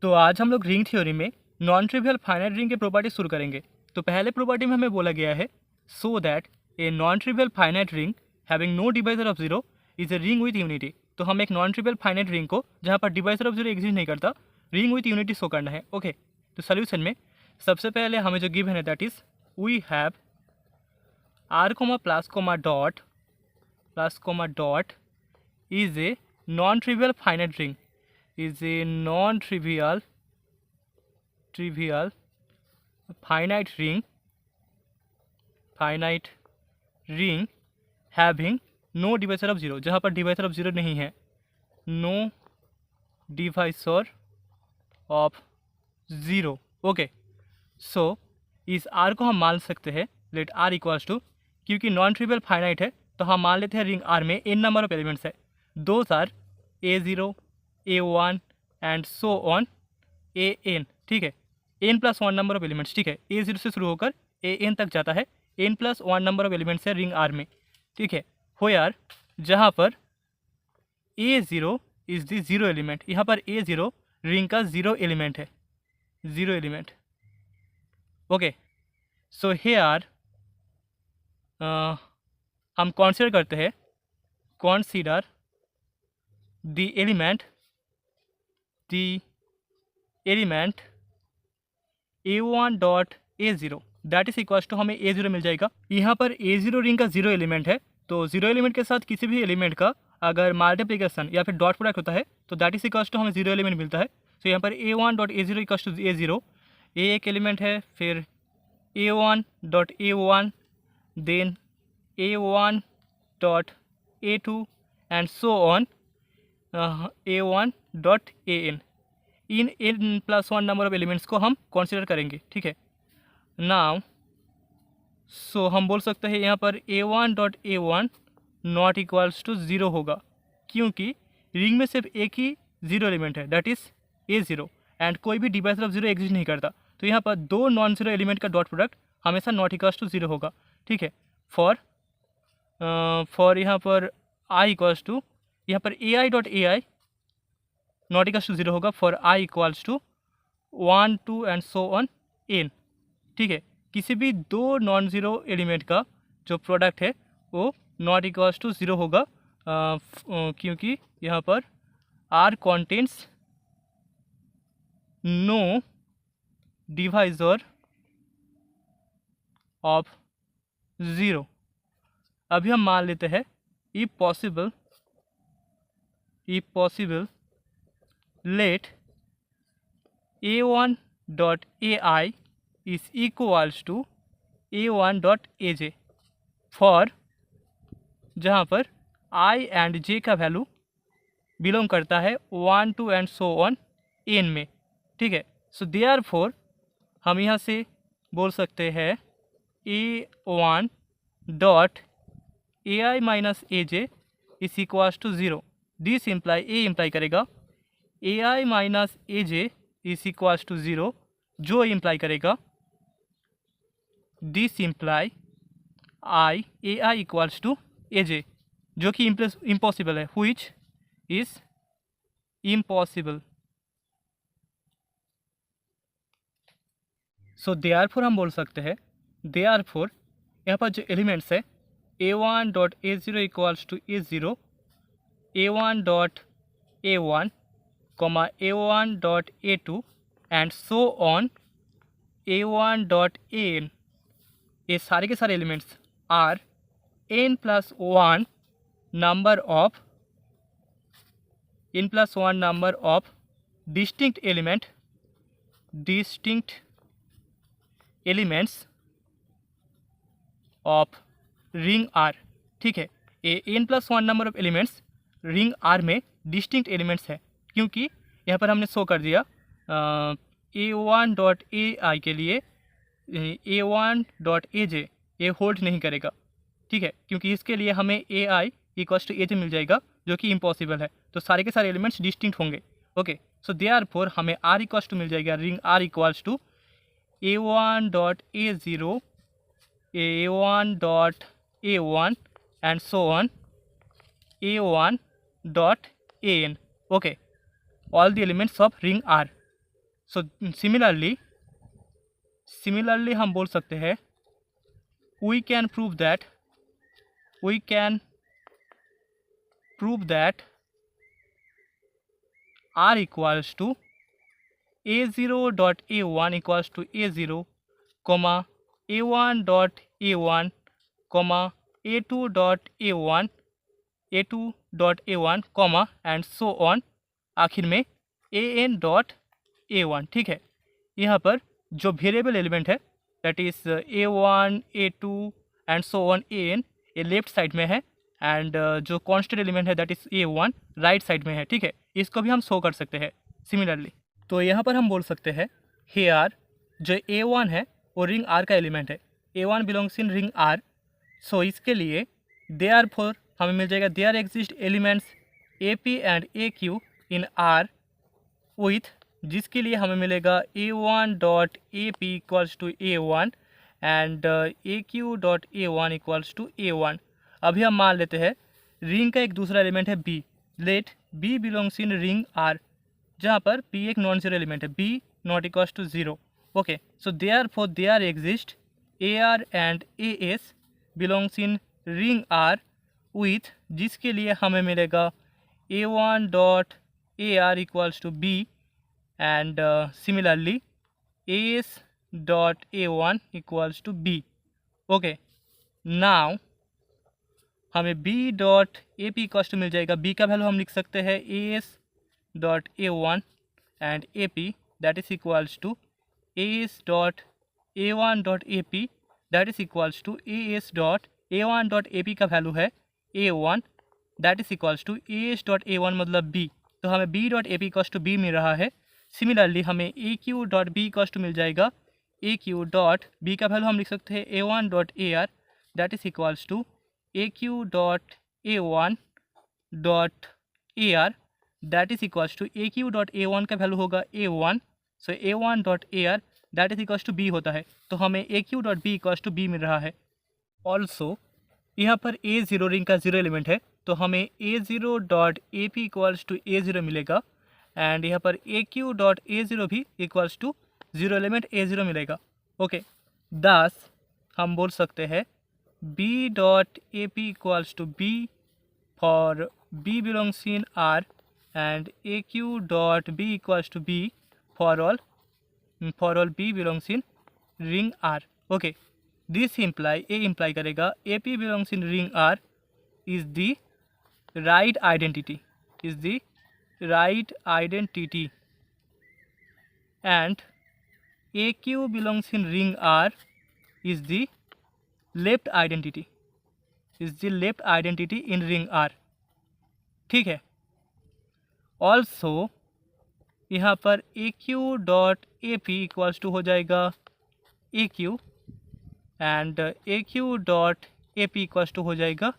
तो आज हम लोग रिंग थ्योरी में नॉन ट्रिवियल फाइनाइट रिंग के प्रॉपर्टी शुरू करेंगे। तो पहले प्रॉपर्टी में हमें बोला गया है so that a non trivial finite ring having no divisor of zero is a ring with unity. तो हम एक नॉन ट्रिवियल फाइनाइट रिंग को जहाँ पर डिवाइजर ऑफ जीरो एग्जिस्ट नहीं करता, रिंग विथ यूनिटी शो करना है। ओके, तो सोल्यूशन में सबसे पहले हमें जो गिवन है that is we have R comma plus comma dot is a non-trivial finite ring, is a non-trivial finite ring having no divisor of zero, जहाँ पर डिवाइसर ऑफ जीरो नहीं है, no divisor of zero. Okay, so इस R को हम मान सकते हैं लेट आर इक्वल्स टू, क्योंकि नॉन ट्रिवियल फाइनाइट है तो हम मान लेते हैं रिंग आर में n नंबर ऑफ एलिमेंट्स है। Those are A0, A1 and so on An। ठीक है, n+1 नंबर ऑफ एलिमेंट्स। ठीक है, A0 से शुरू होकर An तक जाता है, n+1 नंबर ऑफ एलिमेंट्स है रिंग आर में। ठीक है, होयर जहाँ पर A0 is the zero element, यहाँ पर A0 रिंग का जीरो एलिमेंट है, zero element. Okay, so here हम कंसीडर करते हैं, consider the element A1 dot A0 that is equals to, हमें A0 मिल जाएगा। यहाँ पर A0 रिंग का जीरो एलिमेंट है, तो जीरो एलिमेंट के साथ किसी भी एलिमेंट का अगर मल्टीप्लिकेशन या फिर डॉट प्रोडक्ट होता है तो दैट इज इक्वल्स टू हमें जीरो एलिमेंट मिलता है। तो यहाँ पर A1 dot A0 equals to A0, ए एक एलिमेंट है, फिर A1 dot A1, then A1 dot A2 and so on A1 dot An। इन n+1 नंबर ऑफ एलिमेंट्स को हम कंसीडर करेंगे। ठीक है, नाउ सो हम बोल सकते हैं यहाँ पर A1 dot A1 not equals to zero होगा, क्योंकि रिंग में सिर्फ एक ही जीरो एलिमेंट है दैट इज A0 एंड कोई भी डिवाइसर ऑफ जीरो एग्जिस्ट नहीं करता। तो यहाँ पर दो नॉन जीरो एलिमेंट का डॉट प्रोडक्ट हमेशा नॉट इक्वल्स टू ज़ीरो होगा। ठीक है, फॉर यहाँ पर आई इक्वल्स टू, यहाँ पर AI dot AI not equals to zero होगा for I equals to 1 2 and so on n। ठीक है, किसी भी दो नॉन ज़ीरो एलिमेंट का जो प्रोडक्ट है वो नॉट इक्वल्स टू ज़ीरो होगा, क्योंकि यहाँ पर R contents no divisor of zero. अभी हम मान लेते हैं if possible let A1 dot AI is equals to A1 dot AJ for जहाँ पर I एंड J का वैल्यू बिलोंग करता है 1 2 एंड सो ऑन n में। ठीक है, सो देयरफॉर हम यहाँ से बोल सकते हैं A1 dot AI minus AJ is equals to zero. This imply a imply करेगा AI minus AJ is equals to zero, जो इम्प्लाई करेगा this imply AI equals to AJ, जो कि इम्पॉसिबल है, which is impossible. So therefore हम बोल सकते हैं, देयरफॉर यहाँ पर जो एलिमेंट्स है A1 dot A0 equals to A0, A1 dot A1 comma A1 dot A2 and so on A1 dot An, ये सारे के सारे एलिमेंट्स are n+1 number of distinct elements of ring R. ठीक है, ये n+1 number of elements ring R में distinct elements है, क्योंकि यहाँ पर हमने शो कर दिया A1 डॉट AI के लिए A1 डॉट AJ ये होल्ड नहीं करेगा। ठीक है, क्योंकि इसके लिए हमें AI इक्वल्स टू AJ मिल जाएगा, जो कि इम्पॉसिबल है। तो सारे के सारे एलिमेंट्स डिस्टिंक्ट होंगे। ओके, सो देयरफॉर हमें R इक्वल्स टू मिल जाएगा, ring R equals to A1 dot A0, A1 dot A1 and so on A1 dot An. Okay, all the elements of ring R. So similarly हम बोल सकते हैं we can prove that R equals to A0 dot A1 equals to A0, comma A1 dot A1, comma A2 dot A1, comma and so on, आखिर में AN dot A1। ठीक है, यहाँ पर जो वेरिएबल एलिमेंट है that is A1, A2 and so on AN, ये left side में है, एंड जो कांस्टेंट एलिमेंट है that is A1 right side में है। ठीक है, इसको भी हम शो कर सकते हैं सिमिलरली। तो यहाँ पर हम बोल सकते हैं हेयर जो A1 है वो रिंग R का एलिमेंट है, A1 belongs in ring R। So इसके लिए देयरफॉर हमें मिल जाएगा there exist elements AP and AQ in R with, जिसके लिए हमें मिलेगा A1 dot AP equals to A1 and AQ dot A1 equals to A1। अभी हम मान लेते हैं रिंग का एक दूसरा एलिमेंट है B, let B belongs in ring R, जहाँ पर B एक नॉन जीरो एलिमेंट है, B not equals to zero. Okay, so therefore there exist AR and AS belongs in ring R with, जिसके लिए हमें मिलेगा A1 dot AR equals to B and similarly AS dot A1 equals to B। okay, now हमें B dot AP equals to मिल जाएगा, B का value हम लिख सकते हैं AS dot A1 and AP that is equals to AS dot A1 dot AP that is equals to AS dot A1 dot AP का value है A1 that is equals to AS dot A1 मतलब B, तो हमें B dot AP equals to B मिल रहा है। Similarly हमें AQ dot B equals to मिल जाएगा, AQ डॉट B का वैल्यू हम लिख सकते हैं A1 dot AR that is equals to AQ dot A1 dot AR that is equals to AQ dot A1 का वैल्यू होगा A1, so A1 dot AR that is equals to B होता है, तो हमें AQ dot B equals to B मिल रहा है। Also यहाँ पर A0 रिंग का जीरो एलिमेंट है, तो हमें A0 dot AP equals to A0 मिलेगा, एंड यहाँ पर AQ डॉट A0 भी equals to zero element A0 मिलेगा। ओके, दस हम बोल सकते हैं B dot AP equals to B for B belongs in R and AQ dot B equals to B for all B belongs in ring R। Okay, this imply A imply करेगा AP belongs in ring R is the right identity, right identity, and AQ belongs in ring R is the left identity, in ring R। ठीक है, also यहाँ पर AQ dot AP equals to हो जाएगा AQ and AQ dot AP equals to हो जाएगा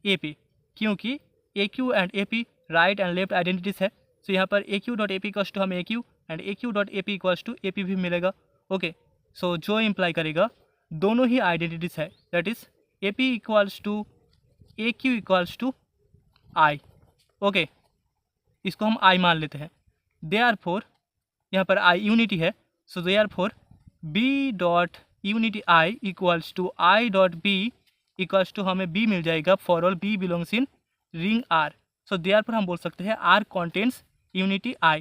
AP, क्योंकि AQ and AP right and left identities है। सो यहाँ पर AQ dot AP equals to हमें AQ and AQ dot AP equals to AP भी मिलेगा। ओके, सो जो इम्प्लाई करेगा दोनों ही आइडेंटिटीज है, that is AP equals to AQ equals to I। ओके, इसको हम I मान लेते हैं। देयरफॉर यहाँ पर I यूनिटी है, so therefore B dot unity I equals to I dot B equals to हमें B मिल जाएगा for all B belongs in ring R। So therefore हम बोल सकते हैं R contains unity I,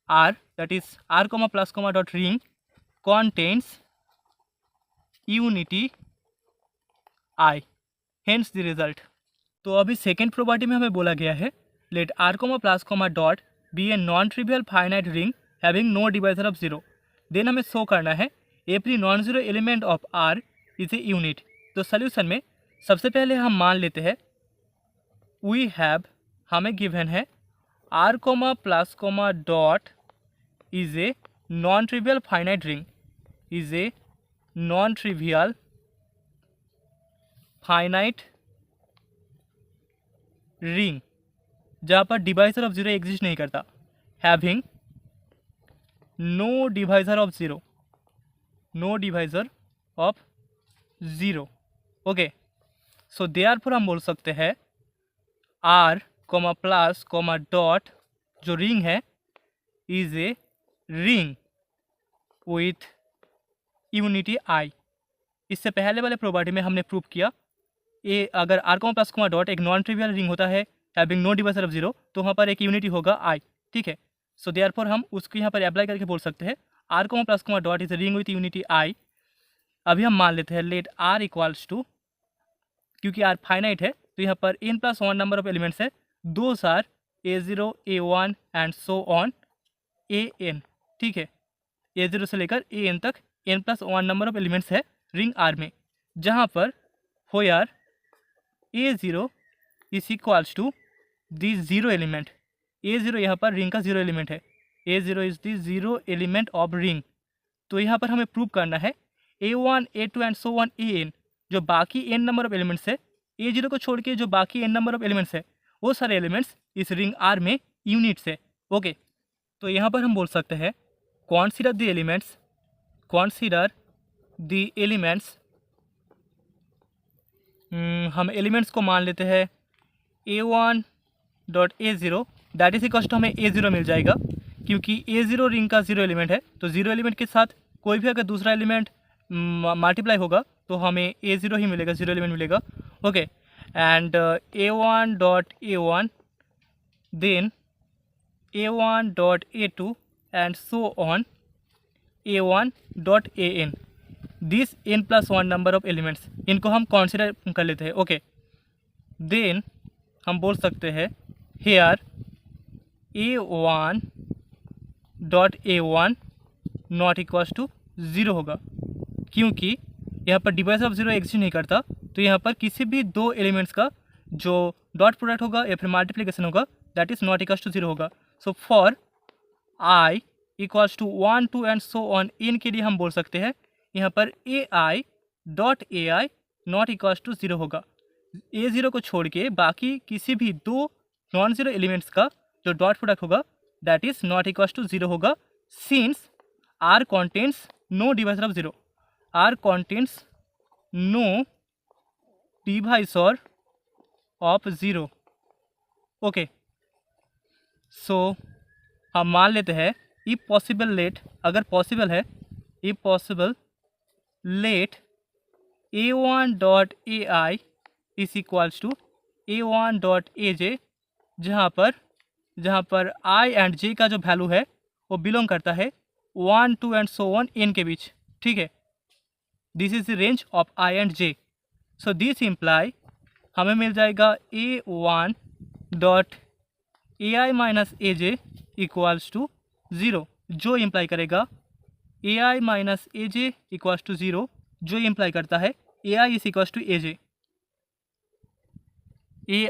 R that is R comma plus comma dot ring contains unity I, hence the result. तो अभी second property में हमें बोला गया है let R comma plus comma dot B A non trivial finite ring having no divisor of zero, then हमें show करना है every non zero element of R is a unit. तो सोल्यूशन में सबसे पहले हम मान लेते हैं वी हैव, हमें गिवन है R comma plus comma dot is a non trivial finite ring, is a non trivial finite ring जहाँ पर डिवाइजर ऑफ जीरो एग्जिस्ट नहीं करता, having no divisor of zero, no divisor of zero. Okay, so therefore हम बोल सकते हैं R comma plus comma dot जो ring है is a ring with unity I. इससे पहले वाले प्रॉपर्टी में हमने प्रूव किया ए अगर R comma plus comma dot एक नॉन ट्रिवियल रिंग होता है having no divisor of zero, तो वहाँ पर एक यूनिटी होगा आई। ठीक है, सो देयरफॉर हम उसको यहाँ पर अप्लाई करके बोल सकते हैं R comma plus comma dot is ring with unity I. अभी हम मान लेते हैं लेट आर इक्वल्स टू, क्योंकि आर फाइनाइट है तो यहाँ पर n plus one number of elements है, those are a0 a1 and so on an। ठीक है, a0 से लेकर an तक n plus one number of elements है रिंग आर में, जहाँ पर हो यार a0 is equals to the zero element. a0 यहाँ पर रिंग का जीरो एलिमेंट है, a0 is the zero element of ring. तो यहाँ पर हमें प्रूव करना है a1 a2 and so on an, जो बाकी n नंबर ऑफ एलिमेंट्स है, a0 को छोड़ के जो बाकी n नंबर ऑफ एलिमेंट्स है वो सारे एलिमेंट्स इस रिंग आर में यूनिट्स है। ओके, तो यहाँ पर हम बोल सकते हैं consider the elements, consider the elements, हम एलिमेंट्स को मान लेते हैं a1 dot a0 that is equals to हमें a0 मिल जाएगा, क्योंकि a0 रिंग का जीरो एलिमेंट है, तो जीरो एलिमेंट के साथ कोई भी अगर दूसरा एलिमेंट मल्टीप्लाई होगा तो हमें a0 ही मिलेगा, जीरो एलिमेंट मिलेगा। Okay, and a1 dot a1 then a1 dot a2 and so on a1 dot an, this n plus one number of elements, इनको हम कंसिडर कर लेते हैं। ओके, देन हम बोल सकते हैं here a1 dot a1 not equals to zero होगा, क्योंकि यहाँ पर डिवाइजर ऑफ जीरो एग्जिस्ट नहीं करता, तो यहाँ पर किसी भी दो एलिमेंट्स का जो डॉट प्रोडक्ट होगा या फिर मल्टीप्लिकेशन होगा that is not equals to zero होगा। So for I equals to 1 2 and so on इन के लिए हम बोल सकते हैं यहाँ पर ai dot ai not equals to zero होगा। a0 को छोड़ के बाकी किसी भी दो नॉन ज़ीरो एलिमेंट्स का जो डॉट प्रोडक्ट होगा that is not equals to zero होगा, since R contains no divisor of zero, R contains no divisor of zero. Okay, so हम मान लेते हैं इफ पॉसिबल लेट, अगर पॉसिबल है if possible let a1 dot ai is equals to a1 dot aj, जहाँ पर i and j का जो वैल्यू है वो बिलोंग करता है 1 2 एंड सो ऑन n के बीच। ठीक है, this is the range of i and j। So this imply हमें मिल जाएगा a1 dot ai minus aj equals to zero, जो इम्प्लाई करेगा ai minus aj equals to zero, जो इम्प्लाई करता है ai is equals to aj,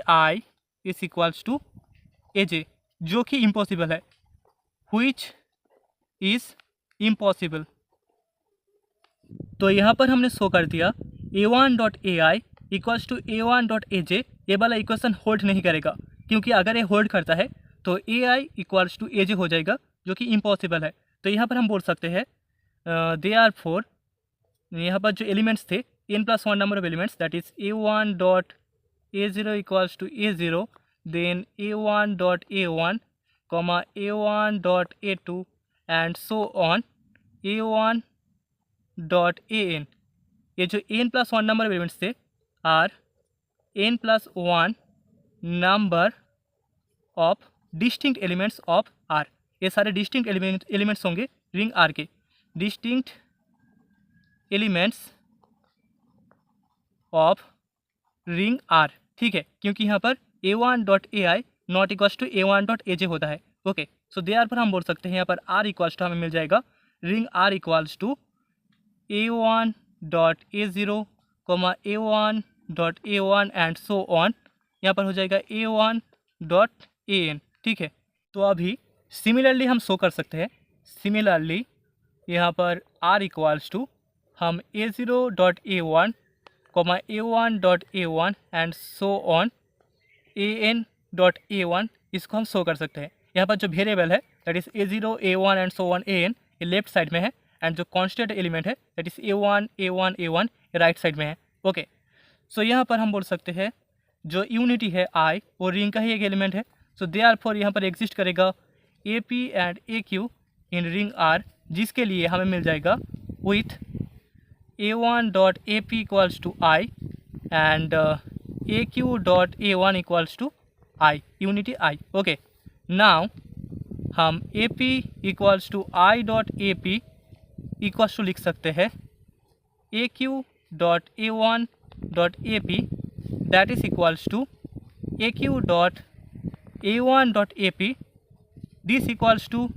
ai is equals to aj, जो कि इम्पॉसिबल है, व्हिच इज इम्पॉसिबल। तो यहाँ पर हमने शो कर दिया a1 dot ai equals to a1 dot aj, ये वाला इक्वेशन होल्ड नहीं करेगा, क्योंकि अगर ये होल्ड करता है तो ai इक्वल्स टू aj हो जाएगा, जो कि इम्पॉसिबल है। तो यहाँ पर हम बोल सकते हैं दे आर फोर, यहाँ पर जो एलिमेंट्स थे n plus one number of elements that is a1 dot a0 equals to a0, then a1 dot a1 comma a1 dot a2 and so on a1 dot an। ये जो n plus one number of elements थे R n plus one number of distinct elements of R, ये सारे distinct elements होंगे ring R के, distinct elements of ring R. ठीक है, क्योंकि यहाँ पर a1 dot ai not equals to a1 dot aj होता है। ओके, सो देयर पर हम बोल सकते हैं यहाँ पर r इक्वल्स टू हमें मिल जाएगा ring r equals to a1 dot a0 comma a1 dot a1 and so on, यहाँ पर हो जाएगा a1 डॉट an। ठीक है, तो अभी सिमिलरली हम शो कर सकते हैं, सिमिलरली यहाँ पर r इक्वल्स टू हम a0 dot a1 comma a1 dot a1 and so on an dot a1, इसको हम शो कर सकते हैं। यहाँ पर जो वेरिएबल है that is a0 a1 and so on an, ये लेफ्ट साइड में है, एंड जो कांस्टेंट एलिमेंट है that is a1 a1 a1, ये राइट साइड में है। ओके, सो यहाँ पर हम बोल सकते हैं जो यूनिटी है i वो रिंग का ही एक एलिमेंट है, सो देयरफॉर यहाँ पर एग्जिस्ट करेगा AP and AQ in ring R, जिसके लिए हमें मिल जाएगा with a1.ap equals to I and aq.a1 equals to I, unity I. Okay, now हम ap equals to i.ap equals to लिख सकते हैं aq.a1.ap that is equals to aq.a1.ap this equals to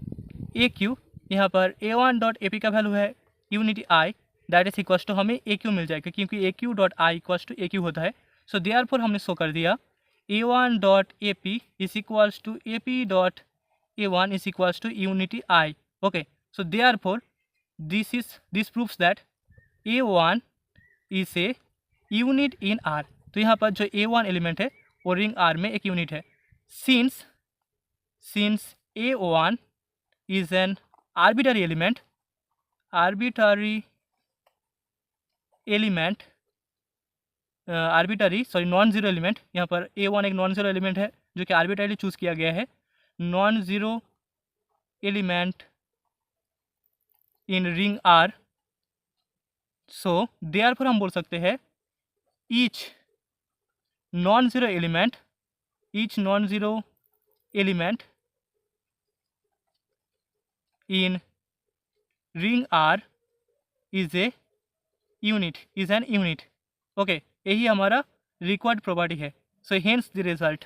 aq। यहाँ पर a1.ap का value है unity I, that is equals to हमें aq मिल जाएगा क्योंकि aq.i इक्वल्स टू aq होता है। सो देयरफॉर हमने शो कर दिया a1.ap is equals to ap.a1 is equals to unity I. Okay, so therefore this proves that a1 is a unit in R। तो यहाँ पर जो a1 एलिमेंट है वो रिंग R में एक यूनिट है। Since a1 is an arbitrary element non zero element, यहाँ पर a1 एक नॉन जीरो एलिमेंट है जो कि आर्बिटरली चूज़ किया गया है, non zero element in ring R। So therefore हम बोल सकते हैं each non zero element in ring R is an unit. Okay, यही हमारा रिक्वायर्ड प्रॉपर्टी है। So hence the result.